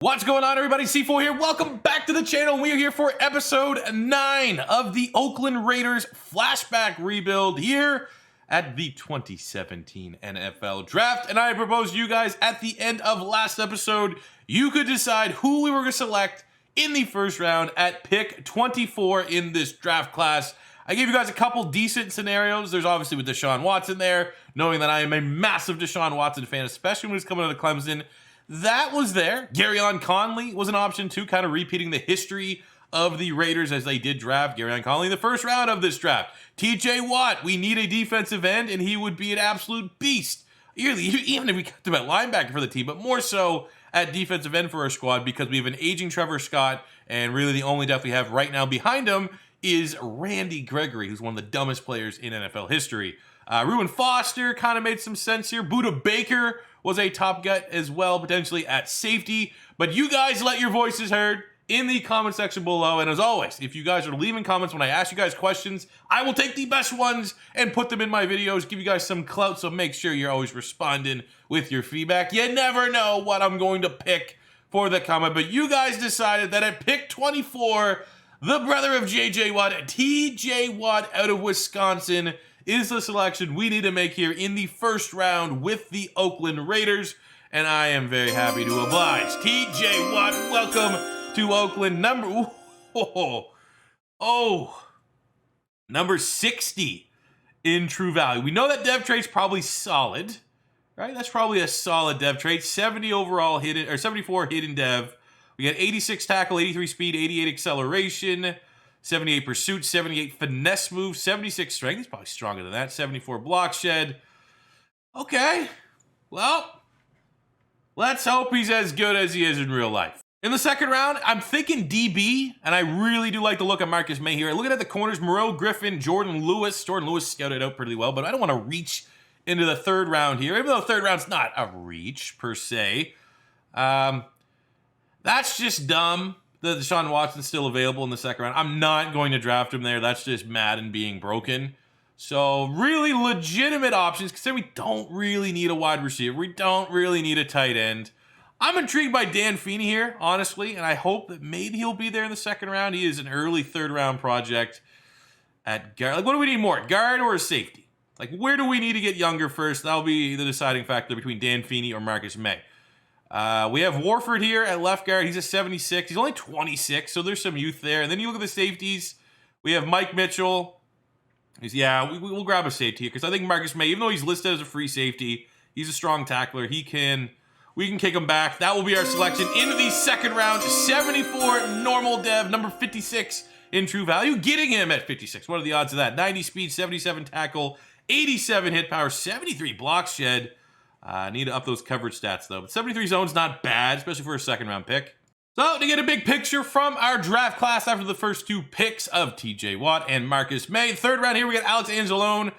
What's going on, everybody? C4 here. Welcome back to the channel. We are here for episode 9 of the Oakland Raiders flashback rebuild here at the 2017 NFL Draft. And I proposed to you guys at the end of last episode, you could decide who we were going to select in the first round at pick 24 in this draft class. I gave you guys a couple decent scenarios. There's obviously with Deshaun Watson there, knowing that I am a massive Deshaun Watson fan, especially when he's coming out of Clemson. That was there. Garyon Conley was an option too, kind of repeating the history of the Raiders as they did draft Garyon Conley in the first round of this draft. TJ Watt, we need a defensive end, and he would be an absolute beast. Even if we kept him at linebacker for the team, but more so at defensive end for our squad because we have an aging Trevor Scott, and really the only depth we have right now behind him is Randy Gregory, who's one of the dumbest players in NFL history. Reuben Foster kind of made some sense here. Budda Baker was a top gut as well, potentially at safety. But you guys let your voices heard in the comment section below. And as always, if you guys are leaving comments when I ask you guys questions, I will take the best ones and put them in my videos, give you guys some clout. So make sure you're always responding with your feedback. You never know what I'm going to pick for the comment. But you guys decided that at pick 24, the brother of JJ Watt, TJ Watt out of Wisconsin, is the selection we need to make here in the first round with the Oakland Raiders. And I am very happy to oblige. TJ Watt, welcome to Oakland. Number 60 in true value. We know that dev trait's probably solid, right? That's probably a solid dev trait. 70 overall hidden, or 74 hidden dev. We got 86 tackle, 83 speed, 88 acceleration, 78 pursuit, 78 finesse move, 76 strength. He's probably stronger than that. 74 block shed. Okay. Well, let's hope he's as good as he is in real life. In the second round, I'm thinking DB, and I really do like the look of Marcus May here. Looking at the corners, Moreau Griffin, Jordan Lewis. Jordan Lewis scouted out pretty well, but I don't want to reach into the third round here, even though the third round's not a reach per se. That's just dumb that Deshaun Watson's still available in the second round. I'm not going to draft him there. That's just Madden being broken. So really legitimate options, because we don't really need a wide receiver. We don't really need a tight end. I'm intrigued by Dan Feeney here, honestly, and I hope that maybe he'll be there in the second round. He is an early third round project at guard. Like, what do we need more, guard or a safety? Like, where do we need to get younger first? That'll be the deciding factor between Dan Feeney or Marcus May. We have Warford here at left guard. He's a 76. He's only 26, so there's some youth there. And then you look at the safeties. We have Mike Mitchell. We'll grab a safety here because I think Marcus May, even though he's listed as a free safety, he's a strong tackler. We can kick him back. That will be our selection into the second round. 74 normal dev, number 56 in true value. Getting him at 56. What are the odds of that? 90 speed, 77 tackle, 87 hit power, 73 block shed. I need to up those coverage stats, though. But 73 zone's not bad, especially for a second-round pick. So, to get a big picture from our draft class after the first two picks of TJ Watt and Marcus May. Third round here, we got Alex Anzalone,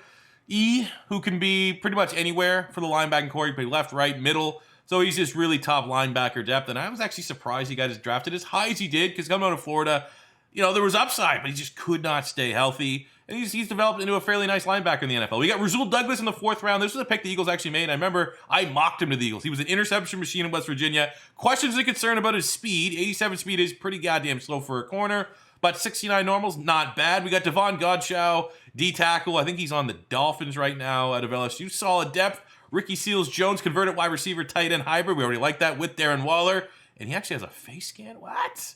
who can be pretty much anywhere for the linebacking core. He can play left, right, middle. So, he's just really top linebacker depth. And I was actually surprised he got drafted as high as he did, because coming out of Florida, there was upside, but he just could not stay healthy. And he's developed into a fairly nice linebacker in the NFL. We got Rasul Douglas in the fourth round. This was a pick the Eagles actually made. I remember I mocked him to the Eagles. He was an interception machine in West Virginia. Questions and concern about his speed. 87 speed is pretty goddamn slow for a corner, but 69 normals, not bad. We got Devon Godchow, D-tackle. I think he's on the Dolphins right now out of LSU. Solid depth. Ricky Seals-Jones, converted wide receiver, tight end hybrid. We already like that with Darren Waller. And he actually has a face scan. What?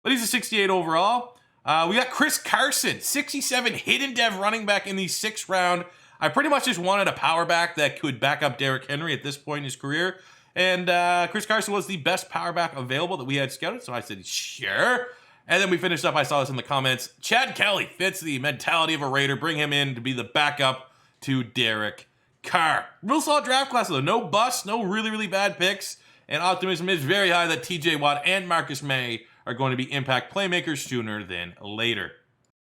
But he's a 68 overall. We got Chris Carson, 67 hidden dev running back in the sixth round. I pretty much just wanted a power back that could back up Derrick Henry at this point in his career. And Chris Carson was the best power back available that we had scouted. So I said, sure. And then we finished up. I saw this in the comments. Chad Kelly fits the mentality of a Raider. Bring him in to be the backup to Derek Carr. Real solid draft class, though. No busts, no really, really bad picks. And optimism is very high that TJ Watt and Marcus May are going to be impact playmakers sooner than later.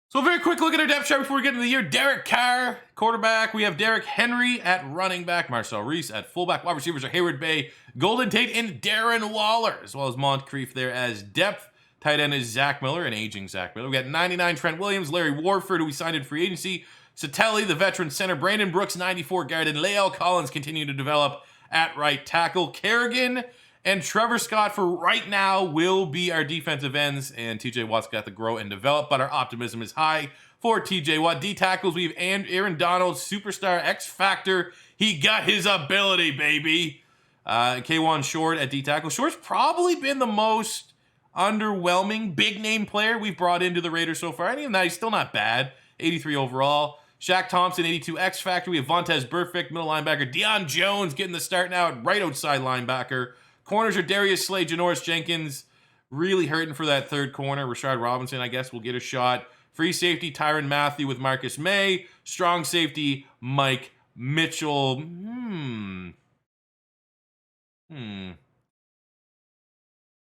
So a very quick look at our depth chart before we get into the year. Derek Carr, quarterback. We have Derrick Henry at running back. Marcel Reese at fullback. Wide receivers are Hayward Bay, Golden Tate, and Darren Waller, as well as Moncrief there as depth. Tight end is Zach Miller, an aging Zach Miller. We got 99 Trent Williams, Larry Warford, who we signed in free agency. Satelli, the veteran center. Brandon Brooks, 94 guard. And Lael Collins continue to develop at right tackle. Kerrigan And Trevor Scott for right now will be our defensive ends, and TJ Watt's got to grow and develop, but our optimism is high for TJ Watt. D tackles, we have Aaron Donald, superstar X Factor. He got his ability, baby. K1 Short at D tackle. Short's probably been the most underwhelming big name player we've brought into the Raiders so far. And even that, he's still not bad. 83 overall. Shaq Thompson, 82 X Factor. We have Vontaze Burfict, middle linebacker. Deion Jones getting the start now at right outside linebacker. Corners are Darius Slay, Janoris Jenkins. Really hurting for that third corner. Rashard Robinson, I guess, will get a shot. Free safety, Tyrann Mathieu with Marcus May. Strong safety, Mike Mitchell.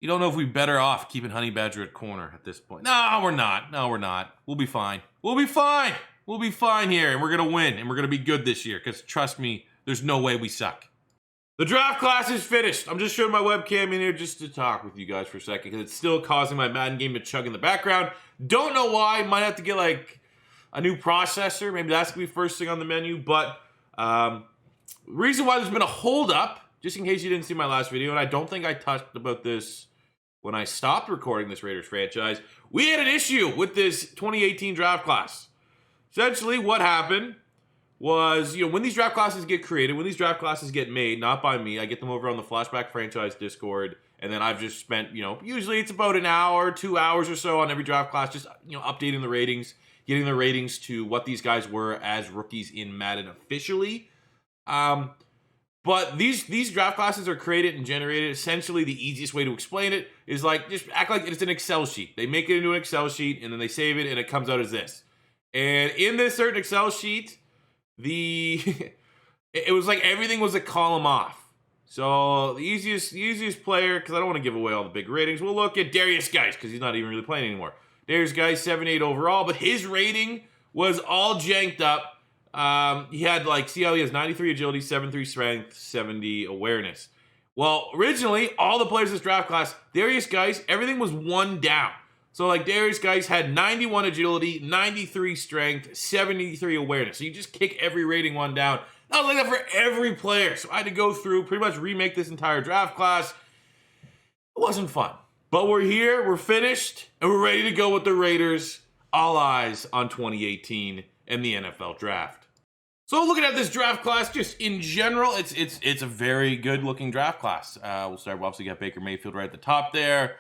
You don't know if we're better off keeping Honey Badger at corner at this point. No, we're not. No, we're not. We'll be fine. We'll be fine. We'll be fine here, and we're going to win, and we're going to be good this year, because trust me, there's no way we suck. The draft class is finished. I'm just showing my webcam in here just to talk with you guys for a second, because it's still causing my Madden game to chug in the background. Don't know why. Might have to get, like, a new processor. Maybe that's going to be first thing on the menu, but reason why there's been a hold-up, just in case you didn't see my last video, and I don't think I touched about this when I stopped recording this Raiders franchise, we had an issue with this 2018 draft class. Essentially, what happened was, when these draft classes get created, when these draft classes get made, not by me, I get them over on the Flashback franchise Discord, and then I've just spent, usually it's about an hour, 2 hours or so on every draft class, just, updating the ratings, getting the ratings to what these guys were as rookies in Madden officially. But these draft classes are created and generated. Essentially, the easiest way to explain it is just act like it's an Excel sheet. They make it into an Excel sheet, and then they save it, and it comes out as this. And in this certain Excel sheet, it was like everything was a column off. So the easiest player, because I don't want to give away all the big ratings, we'll look at Darius Geis, because he's not even really playing anymore. Darius Geis, 78 overall, but his rating was all janked up. He had see how he has 93 agility, 73 strength, 70 awareness. Well, originally, all the players in this draft class, Darius Geis, everything was one down. So Darius Geis had 91 agility, 93 strength, 73 awareness. So you just kick every rating one down. That was like that for every player. So I had to go through, pretty much remake this entire draft class. It wasn't fun. But we're here, we're finished, and we're ready to go with the Raiders. All eyes on 2018 and the NFL draft. So looking at this draft class, just in general, it's a very good looking draft class. We'll obviously got Baker Mayfield right at the top there.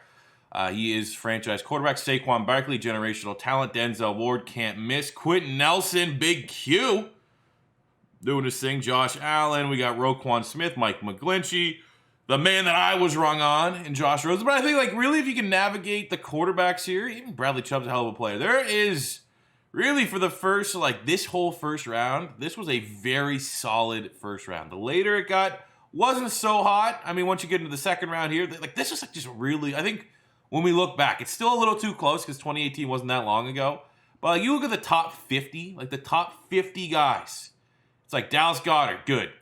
He is franchise quarterback. Saquon Barkley, generational talent. Denzel Ward, can't miss. Quentin Nelson, Big Q, doing his thing. Josh Allen, we got Roquan Smith, Mike McGlinchey, the man that I was wrong on, and Josh Rosen. But I think really if you can navigate the quarterbacks here, even Bradley Chubb's a hell of a player. There is really, for the first, this whole first round, this was a very solid first round. The later it got, wasn't so hot. I mean, once you get into the second round here, this was just really, I think, when we look back, it's still a little too close because 2018 wasn't that long ago. But you look at the top 50, the top 50 guys. It's Dallas Goedert, good.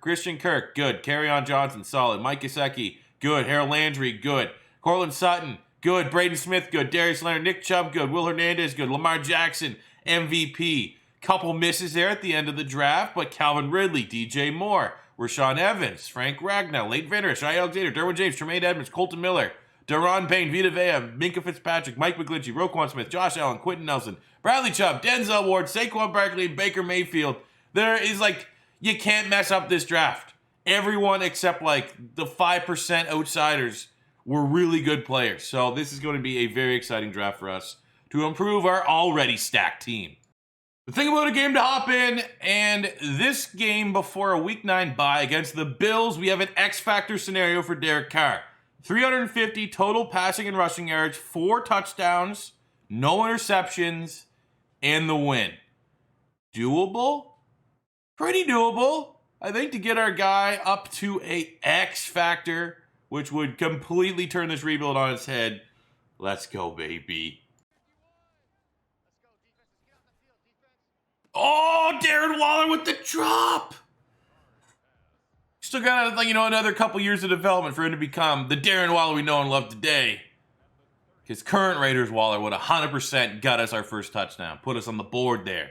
Christian Kirk, good. Kerryon Johnson, solid. Mike Gesicki, good. Harold Landry, good. Cortland Sutton, good. Braden Smith, good. Darius Leonard, Nick Chubb, good. Will Hernandez, good. Lamar Jackson, MVP. Couple misses there at the end of the draft, but Calvin Ridley, DJ Moore, Rashawn Evans, Frank Ragnow, Leighton Vander Esch, Shai Alexander, Derwin James, Tremaine Edmonds, Colton Miller, Daron Payne, Vita Vea, Minka Fitzpatrick, Mike McGlinchey, Roquan Smith, Josh Allen, Quentin Nelson, Bradley Chubb, Denzel Ward, Saquon Barkley, and Baker Mayfield. There is you can't mess up this draft. Everyone except the 5% outsiders were really good players. So this is going to be a very exciting draft for us to improve our already stacked team. The thing about a game to hop in, and this game before a Week 9 bye against the Bills, we have an X-Factor scenario for Derek Carr. 350 total passing and rushing yards, 4 touchdowns, no interceptions, and the win. Doable? Pretty doable. I think to get our guy up to a X-Factor, which would completely turn this rebuild on its head. Let's go, baby. Oh, Darren Waller with the drop. Still got, another couple years of development for him to become the Darren Waller we know and love today. His current Raiders Waller would 100% got us our first touchdown. Put us on the board there.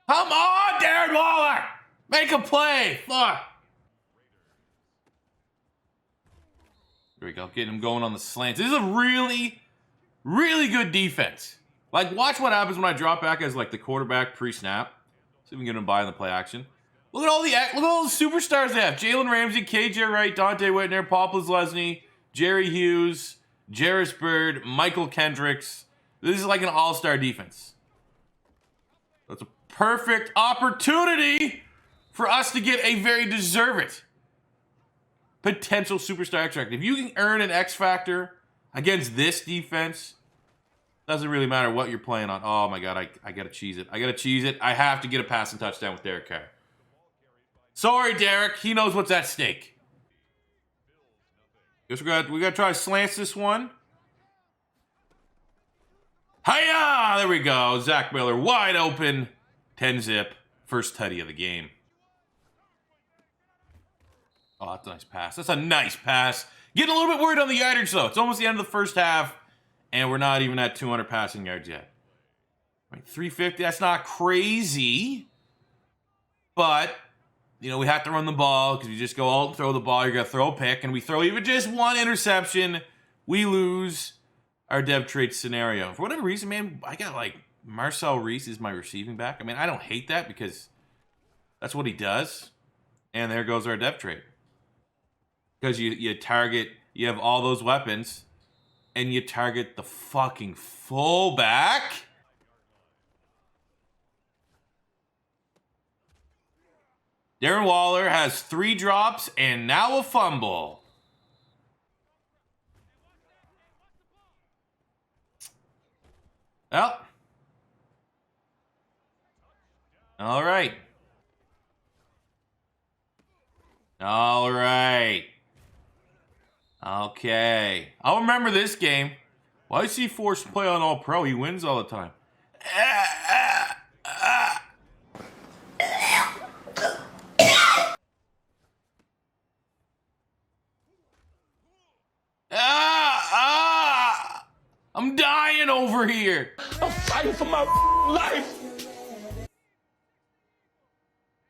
Come on, Darren Waller! Make a play! Fuck! There we go. Getting him going on the slants. This is a really, really good defense. Like, watch what happens when I drop back as, like, the quarterback pre-snap. See if we can get him by in the play action. Look at all the superstars they have. Jalen Ramsey, KJ Wright, Dante Whitner, Paul Leslie, Jerry Hughes, Jarris Byrd, Michael Kendricks. This is like an all-star defense. That's a perfect opportunity for us to get a very deserved potential superstar X Factor. If you can earn an X Factor against this defense, doesn't really matter what you're playing on. Oh my God, I gotta cheese it. I have to get a passing touchdown with Derek Carr. Sorry, Derek. He knows what's at stake. Guess we gotta try to slants this one. Hiya! There we go. Zach Miller wide open. 10-zip. First tutty of the game. Oh, that's a nice pass. That's a nice pass. Getting a little bit worried on the yardage, though. It's almost the end of the first half, and we're not even at 200 passing yards yet. 350, that's not crazy. But, you know, we have to run the ball because you just go out and throw the ball. You're going to throw a pick, and we throw even just one interception. We lose our dev trade scenario. For whatever reason, man, I got, like, Marcel Reese is my receiving back. I mean, I don't hate that because that's what he does. And there goes our dev trade. Because you target, you have all those weapons, and you target the fucking fullback. Darren Waller has 3 drops and now a fumble. Well. All right. All right. Okay. I'll remember this game. Why is he forced to play on All-Pro? He wins all the time. I'm dying over here. I'm fighting for my life.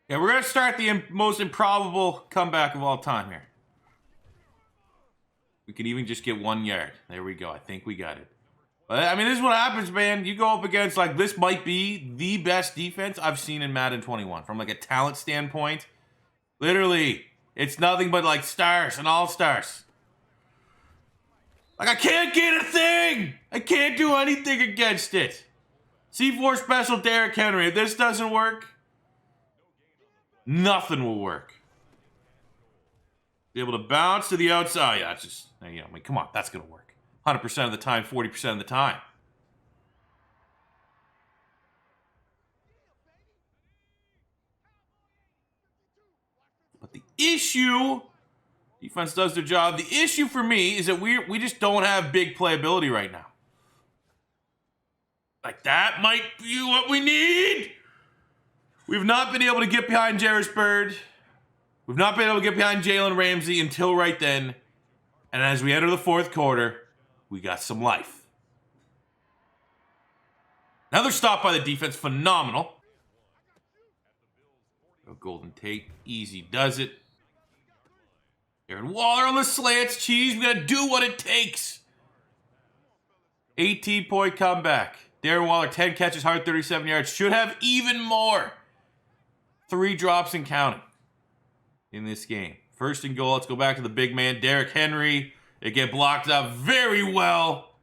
Yeah, we're going to start the most improbable comeback of all time here. We could even just get 1 yard. There we go. I think we got it. But, I mean, this is what happens, man. You go up against, like, this might be the best defense I've seen in Madden 21. From, like, a talent standpoint. Literally, it's nothing but, like, stars and all-stars. Like, I can't get a thing! I can't do anything against it. C4 special Derrick Henry. If this doesn't work, nothing will work. Be able to bounce to the outside. Yeah, it's just, you know, I mean, come on, that's going to work. 100% of the time, 40% of the time. But the issue, defense does their job. The issue for me is that we just don't have big playability right now. Like, that might be what we need. We've not been able to get behind Jarris Byrd. We've not been able to get behind Jalen Ramsey until right then. And as we enter the fourth quarter, we got some life. Another stop by the defense. Phenomenal. Golden Tate. Easy does it. Darren Waller on the slants. Cheese. We got to do what it takes. 18-point comeback. Darren Waller, 10 catches, 137 yards. Should have even more. 3 drops and counting in this game. First and goal. Let's go back to the big man, Derrick Henry. It get blocked up very well.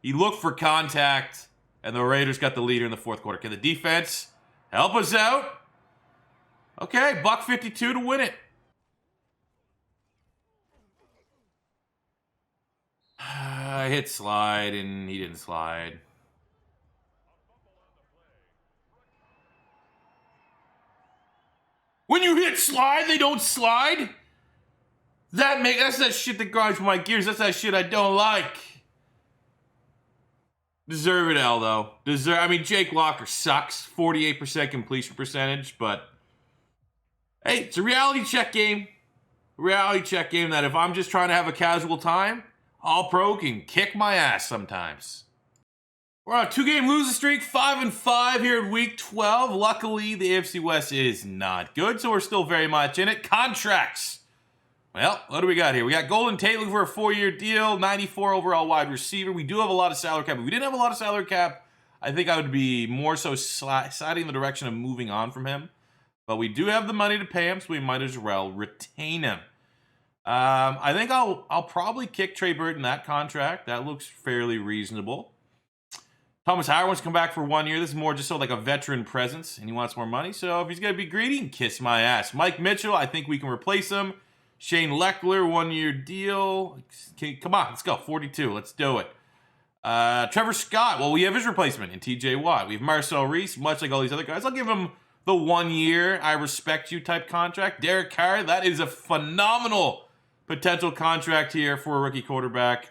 He looked for contact, and the Raiders got the leader in the fourth quarter. Can the defense help us out? Okay, $1.52 to win it. I hit slide, and he didn't slide. When you hit slide, they don't slide? That's that shit that grinds my gears. That's that shit I don't like. Deserve it, L, though. I mean, Jake Locker sucks. 48% completion percentage, but hey, it's a reality check game. Reality check game that if I'm just trying to have a casual time, All-Pro can kick my ass sometimes. We're on a 2-game losing streak, 5-5 here in week 12. Luckily, the AFC West is not good, so we're still very much in it. Contracts Well, what do we got here? We got Golden Tate looking for a 4-year deal, 94 overall wide receiver. We do have a lot of salary cap. If we didn't have a lot of salary cap, I think I would be more so sliding in the direction of moving on from him. But we do have the money to pay him, so we might as well retain him. I think I'll probably kick Trey Burton that contract. That looks fairly reasonable. Thomas Howard wants to come back for 1 year. This is more just so like a veteran presence, and he wants more money. So if he's going to be greedy, he can kiss my ass. Mike Mitchell, I think we can replace him. Shane Leckler, 1-year deal. Okay, come on, let's go. 42, let's do it. Trevor Scott, well, we have his replacement in TJ Watt. We have Marcel Reese, much like all these other guys. I'll give him the 1 year, I respect you type contract. Derek Carr, that is a phenomenal potential contract here for a rookie quarterback.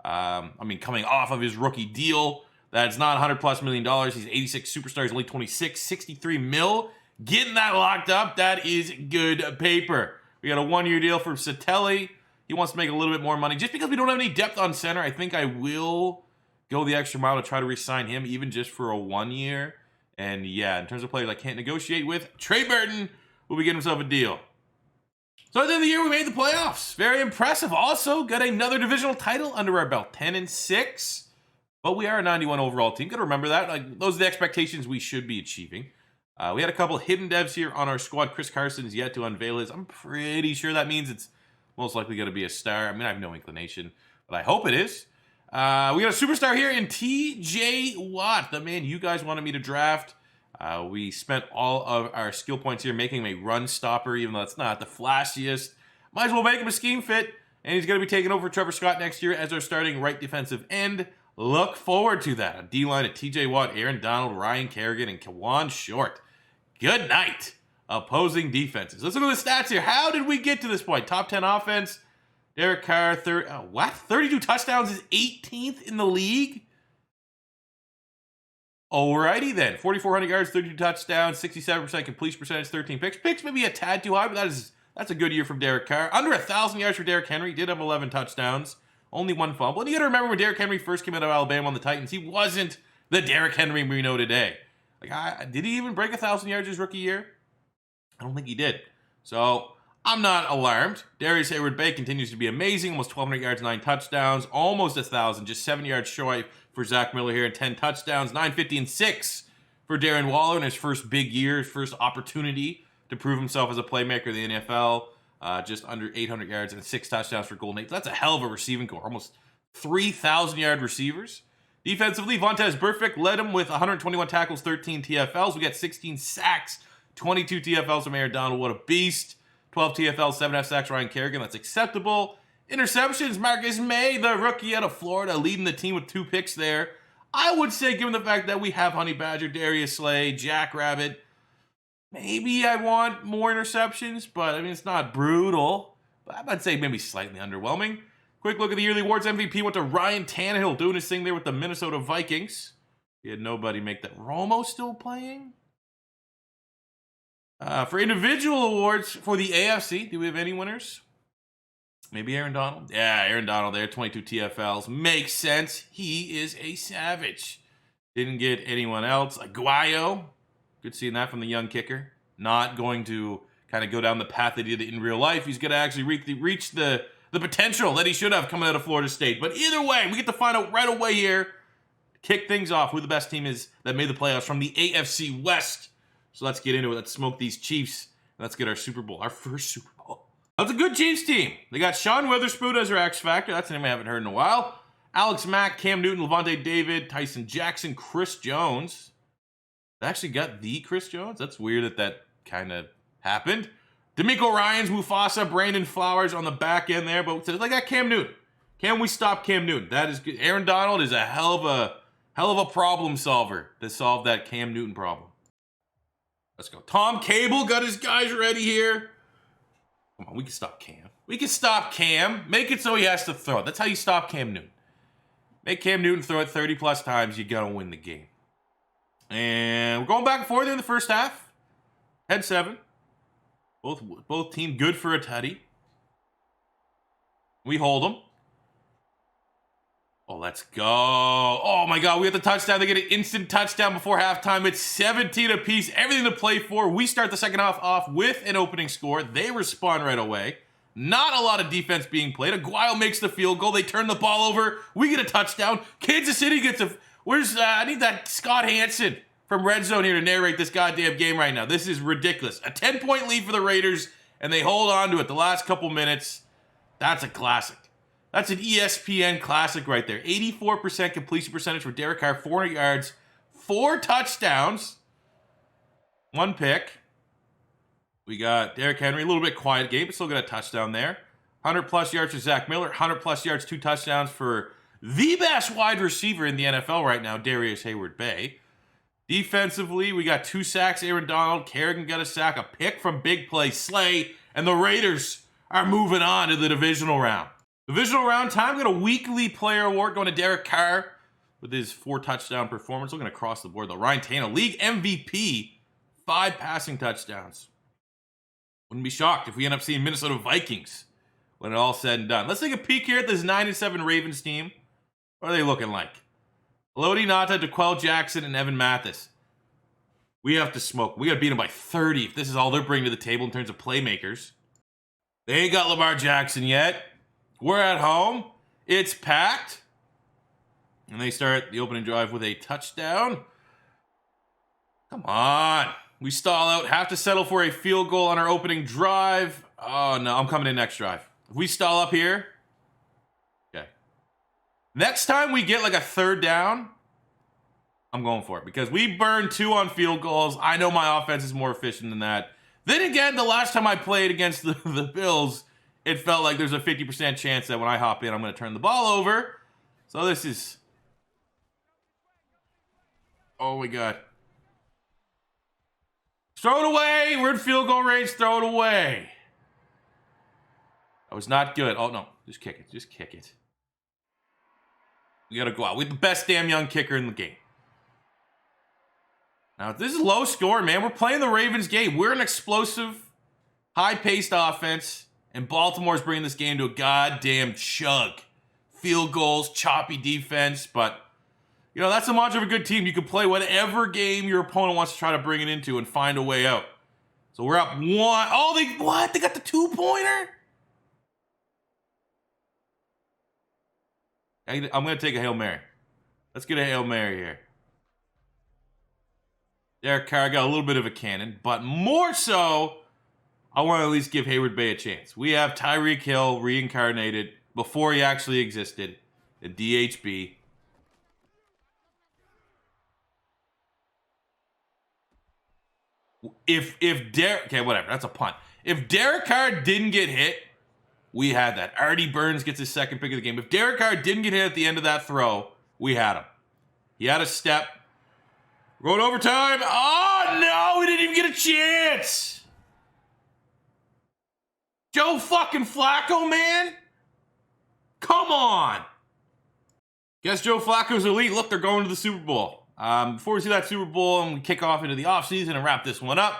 I mean, coming off of his rookie deal, that's not $100+ million. He's 86 superstar. He's only 26, 63 mil. Getting that locked up, that is good paper. We got a 1-year deal for Satelli. He wants to make a little bit more money. Just because we don't have any depth on center, I think I will go the extra mile to try to re-sign him, even just for a 1 year. And yeah, in terms of players I can't negotiate with, Trey Burton will be getting himself a deal. So at the end of the year, we made the playoffs. Very impressive. Also, got another divisional title under our belt, 10-6. But we are a 91 overall team. Got to remember that. Like, those are the expectations we should be achieving. We had a couple hidden devs here on our squad. Chris Carson is yet to unveil his. I'm pretty sure that means it's most likely going to be a star. I mean, I have no inclination, but I hope it is. We got a superstar here in TJ Watt, the man you guys wanted me to draft. We spent all of our skill points here making him a run stopper, even though it's not the flashiest. Might as well make him a scheme fit, and he's going to be taking over Trevor Scott next year as our starting right defensive end. Look forward to that. A D-line of TJ Watt, Aaron Donald, Ryan Kerrigan, and Kawan Short. Good night, opposing defenses. Let's look at the stats here. How did we get to this point? Top 10 offense. Derek Carr, 32 touchdowns is 18th in the league? Alrighty then. 4,400 yards, 32 touchdowns, 67% completion percentage, 13 picks. Picks may be a tad too high, but that's a good year from Derek Carr. Under 1,000 yards for Derrick Henry. Did have 11 touchdowns. Only 1 fumble. And you got to remember when Derrick Henry first came out of Alabama on the Titans, he wasn't the Derrick Henry we know today. Like, did he even break 1,000 yards his rookie year? I don't think he did. So I'm not alarmed. Darius Hayward-Bay continues to be amazing. Almost 1,200 yards, 9 touchdowns. Almost 1,000. Just 7 yards short for Zach Miller here and 10 touchdowns. 950 and 6 for Darren Waller in his first big year, his first opportunity to prove himself as a playmaker in the NFL. Just under 800 yards and 6 touchdowns for Golden Tate. That's a hell of a receiving core. Almost 3,000-yard receivers. Defensively, Vontaze Burfict led him with 121 tackles, 13 TFLs. We got 16 sacks, 22 TFLs from Aaron Donald. What a beast. 12 TFLs, 7.5 sacks, Ryan Kerrigan. That's acceptable. Interceptions, Marcus May, the rookie out of Florida, leading the team with 2 picks there. I would say, given the fact that we have Honey Badger, Darius Slay, Jack Rabbit, maybe I want more interceptions, but I mean, it's not brutal. But I'd say maybe slightly underwhelming. Quick look at the yearly awards. MVP went to Ryan Tannehill doing his thing there with the Minnesota Vikings. He had nobody make that. Romo still playing? For individual awards for the AFC, do we have any winners? Maybe Aaron Donald? Yeah, Aaron Donald there, 22 TFLs. Makes sense. He is a savage. Didn't get anyone else. Aguayo. Good seeing that from the young kicker. Not going to kind of go down the path that he did in real life. He's going to actually reach the potential that he should have coming out of Florida State. But either way, we get to find out right away here, kick things off, who the best team is that made the playoffs from the AFC West. So let's get into it. Let's smoke these Chiefs. Let's get our Super Bowl, our first Super Bowl. That's a good Chiefs team. They got Sean Witherspoon as their X Factor. That's a name I haven't heard in a while. Alex Mack, Cam Newton, Levante David, Tyson Jackson, Chris Jones. They actually got the Chris Jones? That's weird that kind of happened. D'Amico Ryans, Mufasa, Brandon Flowers on the back end there, but they got Cam Newton. Can we stop Cam Newton? That is good. Aaron Donald is a hell of a problem solver to solve that Cam Newton problem. Let's go. Tom Cable got his guys ready here. Come on, we can stop Cam. We can stop Cam. Make it so he has to throw it. That's how you stop Cam Newton. Make Cam Newton throw it 30+ times, you're going to win the game. And we're going back and forth there in the first half. Head 7. Both team good for a tutty. We hold them. Oh, let's go. Oh, my God. We get the touchdown. They get an instant touchdown before halftime. It's 17 apiece. Everything to play for. We start the second half off with an opening score. They respond right away. Not a lot of defense being played. Aguayo makes the field goal. They turn the ball over. We get a touchdown. Kansas City gets a... I need that Scott Hansen from Red Zone here to narrate this goddamn game right now. This is ridiculous. A 10-point lead for the Raiders, and they hold on to it the last couple minutes. That's a classic. That's an ESPN classic right there. 84% completion percentage for Derek Carr, 400 yards, 4 touchdowns, 1 pick. We got Derrick Henry, a little bit quiet game, but still got a touchdown there. 100-plus yards for Zach Miller, 100-plus yards, 2 touchdowns for the best wide receiver in the NFL right now, Darius Hayward-Bay. Defensively, we got 2 sacks, Aaron Donald. Kerrigan got a sack, a pick from big play Slay, and the Raiders are moving on to the divisional round. Divisional round time, we got a weekly player award going to Derek Carr with his 4 touchdown performance. Looking across the board, though. Ryan Tannehill, league MVP, 5 passing touchdowns. Wouldn't be shocked if we end up seeing Minnesota Vikings when it all said and done. Let's take a peek here at this 9-7 Ravens team. What are they looking like? Lodi Nata, DeQuell Jackson, and Evan Mathis. We have to smoke. We got to beat them by 30 if this is all they're bringing to the table in terms of playmakers. They ain't got Lamar Jackson yet. We're at home. It's packed. And they start the opening drive with a touchdown. Come on. We stall out. Have to settle for a field goal on our opening drive. Oh, no. I'm coming in next drive. If we stall up here. Okay. Next time we get like a 3rd down, I'm going for it. Because we burned 2 on field goals. I know my offense is more efficient than that. Then again, the last time I played against the Bills, it felt like there's a 50% chance that when I hop in, I'm going to turn the ball over. So this is... Oh, my God. Throw it away. We're in field goal range. Throw it away. That was not good. Oh, no. Just kick it. Just kick it. We got to go out. We have the best damn young kicker in the game. Now, this is low score, man. We're playing the Ravens game. We're an explosive, high-paced offense. And Baltimore's bringing this game to a goddamn chug. Field goals, choppy defense, but, you know, that's the mantra of a good team. You can play whatever game your opponent wants to try to bring it into and find a way out. So we're up 1. Oh, what? They got the 2-pointer? I'm going to take a Hail Mary. Let's get a Hail Mary here. Derek Carr got a little bit of a cannon, but more so, I want to at least give Hayward-Bay a chance. We have Tyreek Hill reincarnated before he actually existed in DHB. If Derek... Okay, whatever. That's a punt. If Derek Carr didn't get hit, we had that. Artie Burns gets his 2nd pick of the game. If Derek Carr didn't get hit at the end of that throw, we had him. He had a step. We're going overtime. Oh, no! We didn't even get a chance! Joe fucking Flacco, man? Come on! Guess Joe Flacco's elite. Look, they're going to the Super Bowl. Before we see that Super Bowl and we kick off into the offseason and wrap this one up,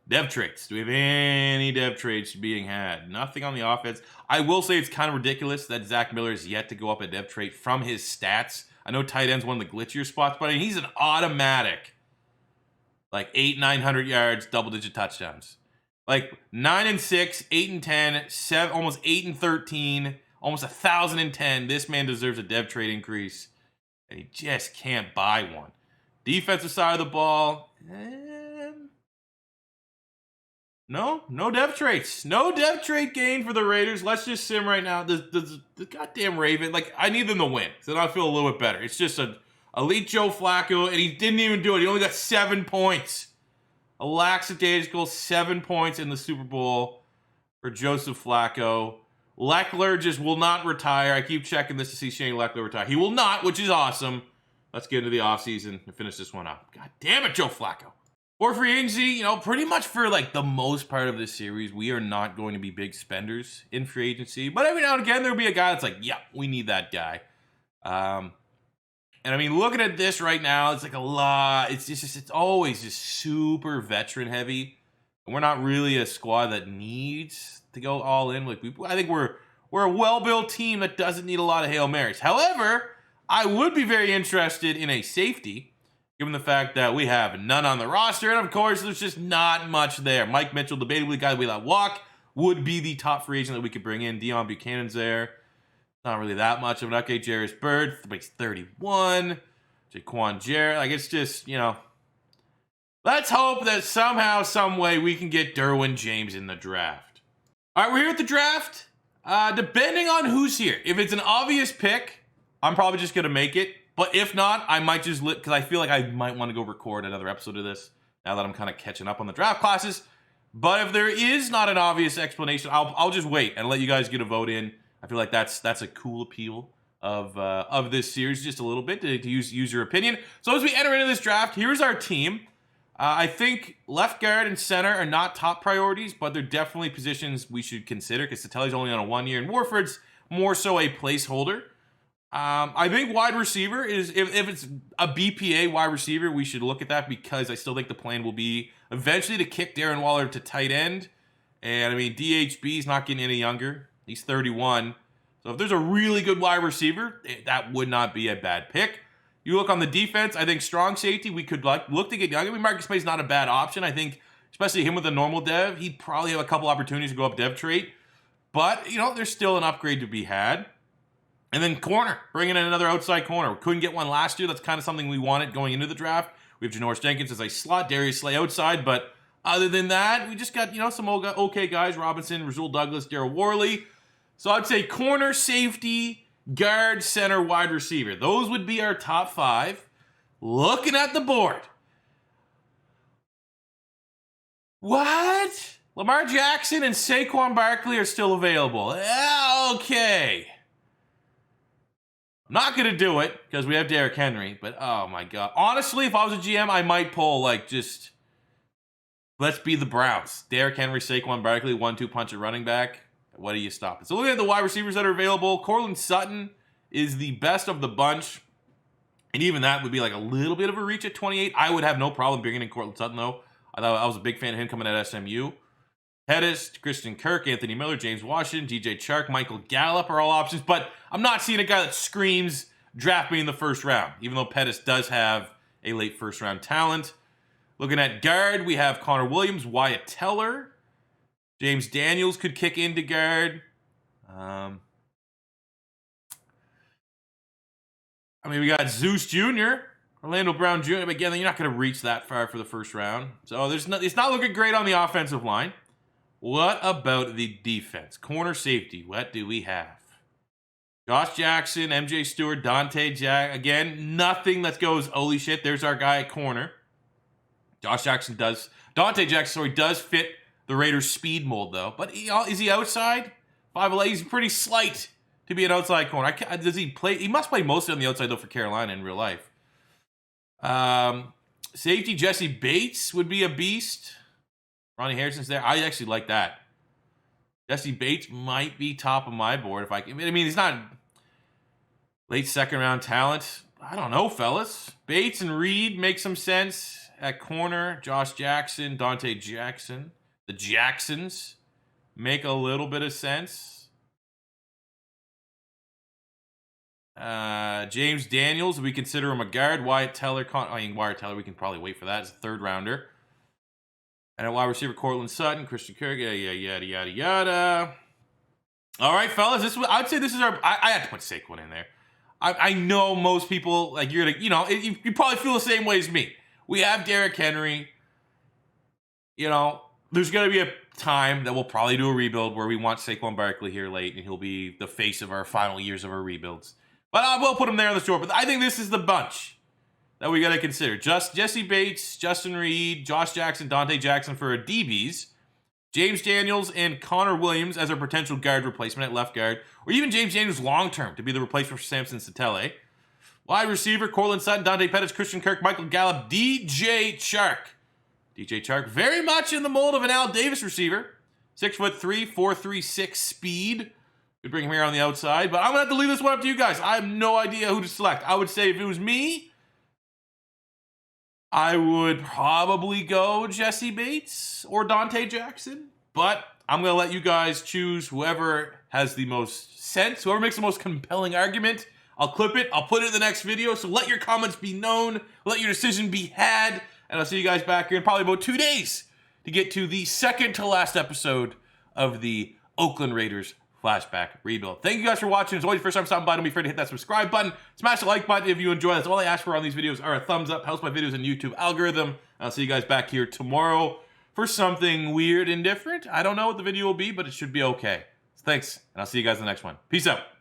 dev trades. Do we have any dev trades being had? Nothing on the offense. I will say it's kind of ridiculous that Zach Miller is yet to go up a dev trade from his stats. I know tight end's one of the glitchier spots, but I mean, he's an automatic, like 800-900 yards, double-digit touchdowns. Like 9-6, 8-10, 7, almost 8-13, almost 1,010. This man deserves a dev trade increase, and he just can't buy one. Defensive side of the ball, no dev trades. No dev trade gain for the Raiders. Let's just sim right now. The goddamn Raven, like, I need them to win, so then I feel a little bit better. It's just a elite Joe Flacco, and he didn't even do it. He only got 7 points. A lackadaisical 7 points in the Super Bowl for Joseph Flacco. Leckler just will not retire. I keep checking this to see Shane Leckler retire. He will not, which is awesome. Let's get into the offseason and finish this one up. God damn it, Joe Flacco. For free agency, you know, pretty much for like the most part of this series, we are not going to be big spenders in free agency. But every now and again, there'll be a guy that's like, yeah, we need that guy. And I mean, looking at this right now, it's like a lot. It's always just super veteran heavy. And we're not really a squad that needs to go all in. Like I think we're a well-built team that doesn't need a lot of Hail Marys. However, I would be very interested in a safety, given the fact that we have none on the roster. And of course, there's just not much there. Mike Mitchell, debatably the guy we let walk. would be the top free agent that we could bring in. Deion Buchanan's there. Not really that much of an upgrade. Jarris Bird makes 31. Jaquan Jarrett. Like, it's just, you know, let's hope that somehow, some way, we can get Derwin James in the draft. All right, we're here at the draft. Depending on who's here. If it's an obvious pick, I'm probably just going to make it. But if not, I might just, because I feel like I might want to go record another episode of this now that I'm kind of catching up on the draft classes. But if there is not an obvious explanation, I'll just wait and let you guys get a vote in. I feel like that's a cool appeal of this series, just a little bit to use your opinion. So as we enter into this draft, here's our team. I think left guard and center are not top priorities, but they're definitely positions we should consider because Satelli's only on a 1 year and Warford's more so a placeholder. I think wide receiver is, if it's a BPA wide receiver, we should look at that because I still think the plan will be eventually to kick Darren Waller to tight end. And I mean, DHB's not getting any younger. He's 31. So if there's a really good wide receiver, that would not be a bad pick. You look on the defense, I think strong safety, we could look to get younger. I mean, Marcus May's not a bad option. I think, especially him with a normal dev, he'd probably have a couple opportunities to go up dev trait. But, you know, there's still an upgrade to be had. And then corner, bringing in another outside corner. We couldn't get one last year. That's kind of something we wanted going into the draft. We have Janoris Jenkins as a slot, Darius Slay outside. But other than that, we just got, you know, some okay guys. Robinson, Rasul Douglas, Darryl Worley. So I'd say corner, safety, guard, center, wide receiver. Those would be our top 5. Looking at the board. What? Lamar Jackson and Saquon Barkley are still available. Okay. I'm not going to do it because we have Derrick Henry. But, oh, my God. Honestly, if I was a GM, I might pull, like, just let's be the Browns. Derrick Henry, Saquon Barkley, 1-2 punch at running back. What do you stop? So looking at the wide receivers that are available, Courtland Sutton is the best of the bunch. And even that would be like a little bit of a reach at 28. I would have no problem bringing in Courtland Sutton, though. I was a big fan of him coming at SMU. Pettis, Christian Kirk, Anthony Miller, James Washington, DJ Chark, Michael Gallup are all options. But I'm not seeing a guy that screams draft me in the first round, even though Pettis does have a late first round talent. Looking at guard, we have Connor Williams, Wyatt Teller. James Daniels could kick into guard. I mean, we got Zeus Jr., Orlando Brown Jr. But again, you're not going to reach that far for the first round. So it's not looking great on the offensive line. What about the defense? Corner safety, what do we have? Josh Jackson, MJ Stewart, Dante Jack. Again, nothing that goes, holy shit, there's our guy at corner. Dante Jackson does fit the Raiders' speed mold, though. But is he outside? 5'11", he's pretty slight to be an outside corner. Does he play? He must play mostly on the outside, though, for Carolina in real life. Safety, Jesse Bates would be a beast. Ronnie Harrison's there. I actually like that. Jesse Bates might be top of my board. I mean, he's not late second round talent. I don't know, fellas. Bates and Reed make some sense at corner. Josh Jackson, Dante Jackson. The Jacksons make a little bit of sense. James Daniels, we consider him a guard. Wyatt Teller, Wyatt Teller, we can probably wait for that as a third rounder. And a wide receiver, Courtland Sutton, Christian Kirk, yada. All right, fellas, I'd say this is our. I had to put Saquon in there. I know most people like you're gonna, you probably feel the same way as me. We have Derrick Henry. There's going to be a time that we'll probably do a rebuild where we want Saquon Barkley here late, and he'll be the face of our final years of our rebuilds. But I will put him there on the short. But I think this is the bunch that we got to consider. Jesse Bates, Justin Reed, Josh Jackson, Dante Jackson for our DBs, James Daniels and Connor Williams as our potential guard replacement at left guard, or even James Daniels long-term to be the replacement for Samson Satele. Wide receiver, Courtland Sutton, Dante Pettis, Christian Kirk, Michael Gallup, DJ Chark. DJ Chark, very much in the mold of an Al Davis receiver. 6'3", 4.36 speed. Could bring him here on the outside, but I'm going to have to leave this one up to you guys. I have no idea who to select. I would say if it was me, I would probably go Jesse Bates or Dante Jackson, but I'm going to let you guys choose whoever has the most sense, whoever makes the most compelling argument. I'll clip it. I'll put it in the next video, so let your comments be known. Let your decision be had. And I'll see you guys back here in probably about 2 days to get to the second to last episode of the Oakland Raiders flashback rebuild. Thank you guys for watching. As always, first time stopping by, don't be afraid to hit that subscribe button. Smash the like button if you enjoy. That's all I ask for on these videos are a thumbs up. Helps my videos in YouTube algorithm. I'll see you guys back here tomorrow for something weird and different. I don't know what the video will be, but it should be okay. Thanks, and I'll see you guys in the next one. Peace out.